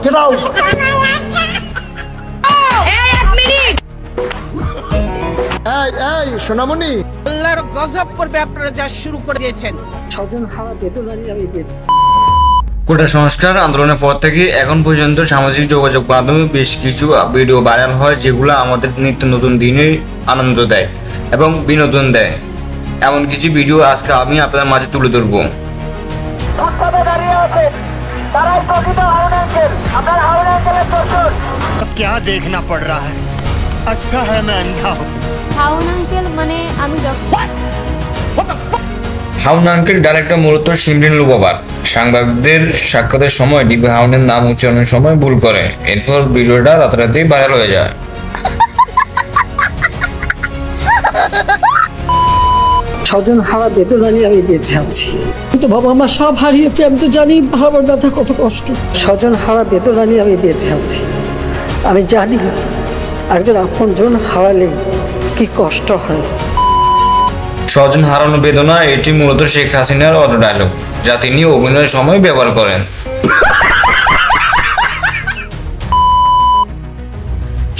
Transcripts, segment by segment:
Get out! এই সোনামণি, আল্লাহর গজব করবে আপনারা যা শুরু করে দিয়েছেন। স্বজন হারা বেদনা নিয়ে আমি বেঁচে। কোটা সংস্কার আন্দোলনের পর থেকে এখন পর্যন্ত সামাজিক যোগাযোগ মাধ্যমে বেশ কিছু ভিডিও ভাইরাল হয়, যেগুলো আমাদের নিত্য নতুন দিনে আনন্দ দেয় এবং বিনোদন দেয়। এমন কিছু ভিডিও আজকে আমি আপনাদের মাঝে তুলে ধরবো। क्या देखना पड़ रहा है? अच्छा है मैं अंधा हूँ। হাউন আঙ্কেল মানে আমি যখন হাউন আঙ্কেল ডাইরেক্টর মূলত শিমরিন লুবাবার। সাংবাদিকদের সাক্ষাতের সময় ডিবি হাউনের নাম উচ্চারণের সময় ভুল করে, এরপর ভিডিওটা রাতারাতি ভাইরাল হয়ে যায়। স্বজন হারা বেদনা নিয়ে আমি বেঁচে আছি। কিন্তু বাবা আমার সব হারিয়েছে, আমি তো জানি হারাবার ব্যথা কত কষ্ট। স্বজন হারা বেদনা নিয়ে আমি বেঁচে আছি। আমি জানি একজন আপনজন হারালে কি কষ্ট হয়। স্বজন হারানো বেদনা, এটি মূলত শেখ হাসিনার অটো ডায়লগ, যা তিনি অভিনয়ের সময় ব্যবহার করেন।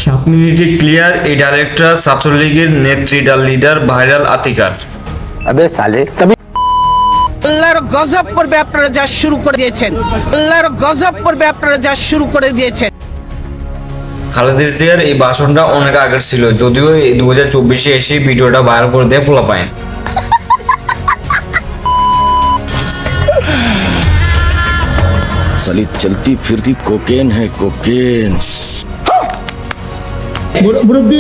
সাত মিনিটে ক্লিয়ার এই ডাইরেক্টর ছাত্রলীগের নেত্রী ডাল লিডার ভাইরাল আতিকার। আল্লাহর গজব করবে আপনারা যা শুরু করে দিয়েছেন। আল্লাহর গজব করবে আপনারা যা শুরু করে দিয়েছেন। খালেদা জিয়ার এই ভাষণটা অনেক আগের ছিল, যদিও 2024-এ এসে ভিডিওটা ভাইরাল করে দেয় পোলাপাইন। साली चलती फिरती कोकेन है कोकेन। মুরব্বি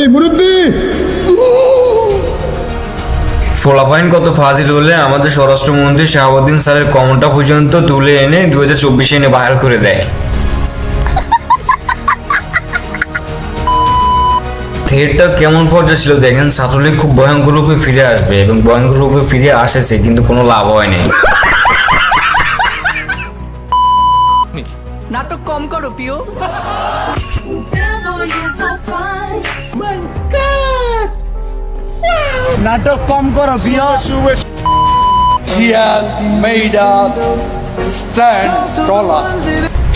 পোলাপাইন কত ফাজিল হলে আমাদের স্বরাষ্ট্রমন্ত্রী শাহাবুদ্দিন স্যারের কমেন্টটা পর্যন্ত তুলে এনে 2024-এ এনে ভাইরাল করে দেয়। থিয়েটার কেমন পর্যায়ে ছিল দেখেন। ছাত্রলীগ খুব ভয়ঙ্কর রূপে ফিরে আসবে এবং ভয়ঙ্কর রূপে ফিরে আসেছে, কিন্তু কোনো লাভ হয়নি। নাটক কম করো প্রিয়। নাটক কম করো প্রিয়। She has made us stand taller.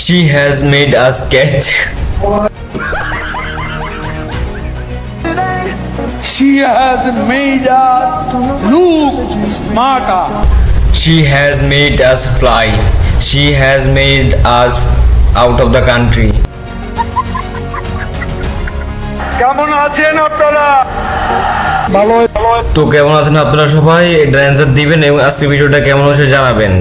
She has made us catch. She has made us look smarter. She has made us fly. She has made us out of the country. কেমন আছেন আপনারা? তো কেমন আছেন আপনারা সবাই? এটা অ্যান্সার দিবেন এবং আজকে ভিডিওটা কেমন হয়েছে জানাবেন।